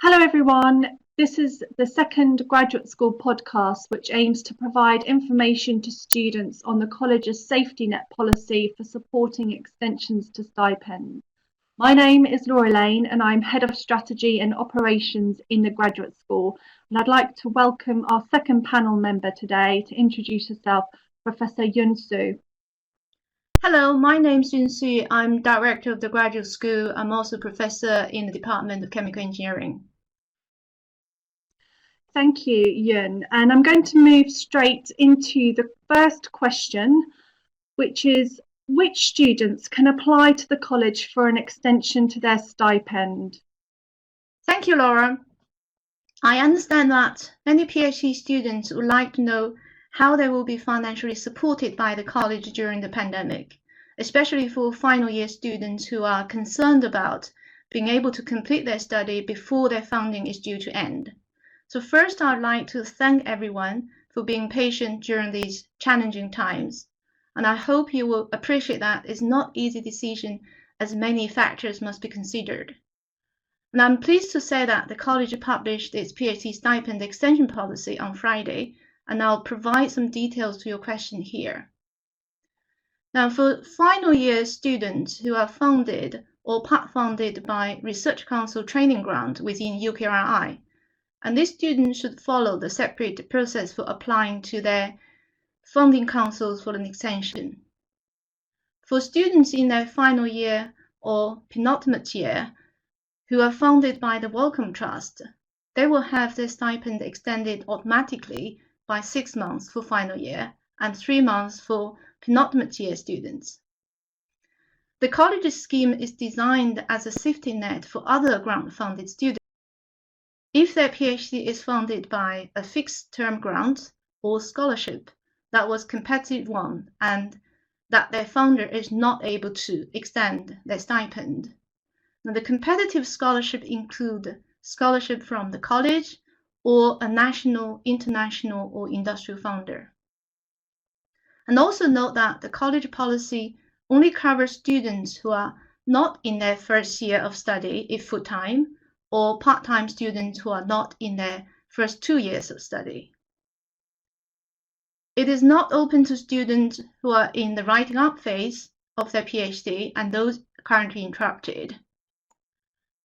Hello, everyone. This is the second graduate school podcast, which aims to provide information to students on the college's safety net policy for supporting extensions to stipends. My name is Laura Lane, and I'm Head of Strategy and Operations in the graduate school. And I'd like to welcome our second panel member today to introduce herself, Professor Yun Su. Hello, my name is Yun Su. I'm Director of the Graduate School. I'm also Professor in the Department of Chemical Engineering. Thank you, Yun. And I'm going to move straight into the first question, which is, which students can apply to the college for an extension to their stipend? Thank you, Laura. I understand that many PhD students would like to know how they will be financially supported by the college during the pandemic, especially for final year students who are concerned about being able to complete their study before their funding is due to end. So first, I'd like to thank everyone for being patient during these challenging times. And I hope you will appreciate that it's not an easy decision as many factors must be considered. And I'm pleased to say that the college published its PhD stipend extension policy on Friday, and I'll provide some details to your question here. Now, for final year students who are funded or part-funded by Research Council training grant within UKRI, and these students should follow the separate process for applying to their funding councils for an extension. For students in their final year or penultimate year who are funded by the Wellcome Trust, they will have their stipend extended automatically by 6 months for final year and 3 months for penultimate year students. The college's scheme is designed as a safety net for other grant-funded students. If their PhD is funded by a fixed-term grant or scholarship that was competitive one and that their funder is not able to extend their stipend. Now, the competitive scholarship include scholarship from the college or a national, international, or industrial funder. And also note that the college policy only covers students who are not in their first year of study if full-time, or part-time students who are not in their first 2 years of study. It is not open to students who are in the writing up phase of their PhD and those currently interrupted.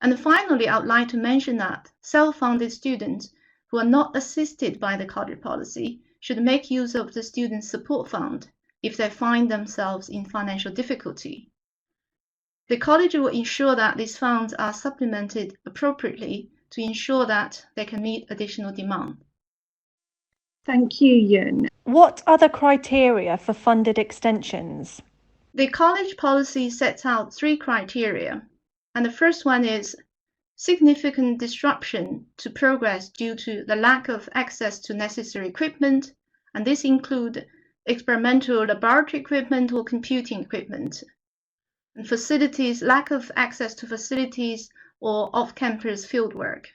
And finally, I would like to mention that self-funded students who are not assisted by the college policy should make use of the Student Support Fund if they find themselves in financial difficulty. The college will ensure that these funds are supplemented appropriately to ensure that they can meet additional demand. Thank you, Yun. What are the criteria for funded extensions? The college policy sets out 3 criteria, and the first one is significant disruption to progress due to the lack of access to necessary equipment, and this includes experimental laboratory equipment or computing equipment. And facilities, lack of access to facilities or off-campus fieldwork.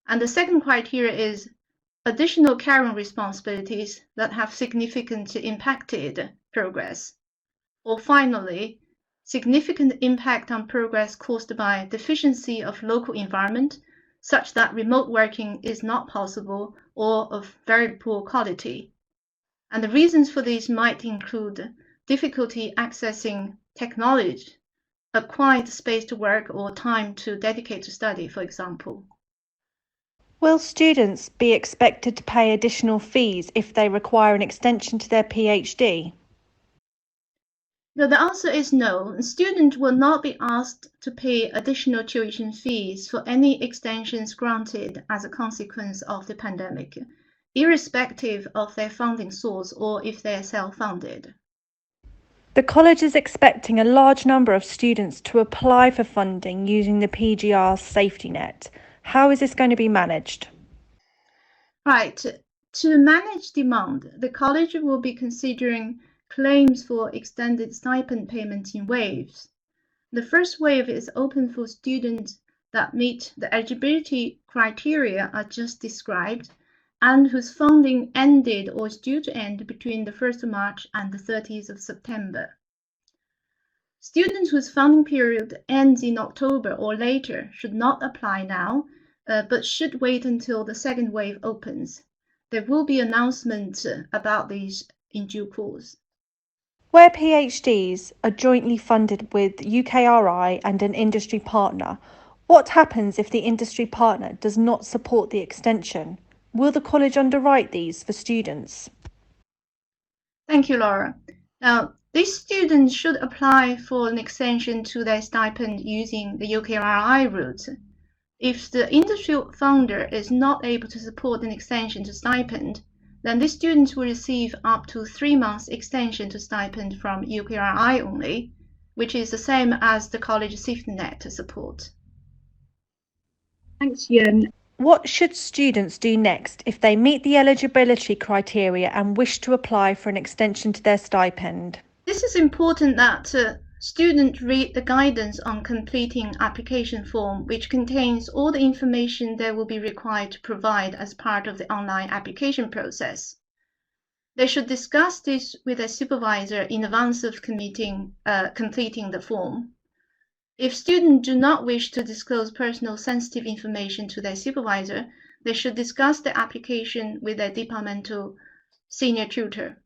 And the second criteria is additional caring responsibilities that have significantly impacted progress. Or finally, significant impact on progress caused by deficiency of local environment, such that remote working is not possible or of very poor quality. And the reasons for this might include difficulty accessing technology, a quiet space to work, or time to dedicate to study, for example. Will students be expected to pay additional fees if they require an extension to their PhD? No, the answer is no. Students will not be asked to pay additional tuition fees for any extensions granted as a consequence of the pandemic, irrespective of their funding source or if they are self-funded. The college is expecting a large number of students to apply for funding using the PGR's safety net. How is this going to be managed? Right. To manage demand, the college will be considering claims for extended stipend payment in waves. The first wave is open for students that meet the eligibility criteria I just described and whose funding ended or is due to end between the 1st of March and the 30th of September. Students whose funding period ends in October or later should not apply now, but should wait until the second wave opens. There will be announcements about these in due course. Where PhDs are jointly funded with UKRI and an industry partner, what happens if the industry partner does not support the extension? Will the college underwrite these for students? Thank you, Laura. Now, these students should apply for an extension to their stipend using the UKRI route. If the industry funder is not able to support an extension to stipend, then these students will receive up to 3 months extension to stipend from UKRI only, which is the same as the college safety net support. Thanks, Yun. What should students do next if they meet the eligibility criteria and wish to apply for an extension to their stipend? This is important that students read the guidance on completing application form, which contains all the information they will be required to provide as part of the online application process. They should discuss this with their supervisor in advance of completing the form. If students do not wish to disclose personal sensitive information to their supervisor, they should discuss the application with their departmental senior tutor.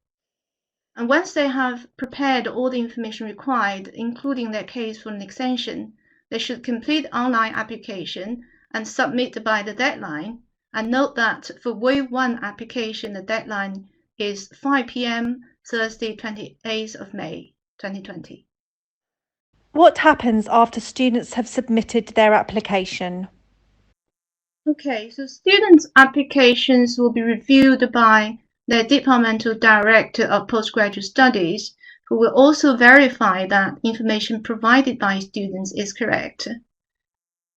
And once they have prepared all the information required, including their case for an extension, they should complete online application and submit by the deadline. And note that for Wave 1 application, the deadline is 5 p.m. Thursday, 28th of May, 2020. What happens after students have submitted their application? Okay, so students' applications will be reviewed by the Departmental Director of Postgraduate Studies, who will also verify that information provided by students is correct.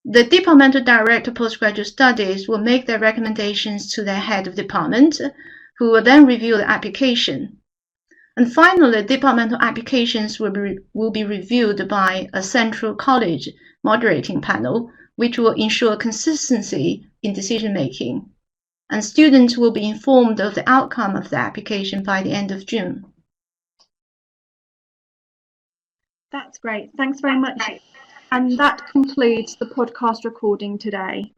The Departmental Director of Postgraduate Studies will make their recommendations to their head of department, who will then review the application. And finally, departmental applications will be reviewed by a central college moderating panel, which will ensure consistency in decision-making. And students will be informed of the outcome of the application by the end of June. That's great. Thanks very much. And that concludes the podcast recording today.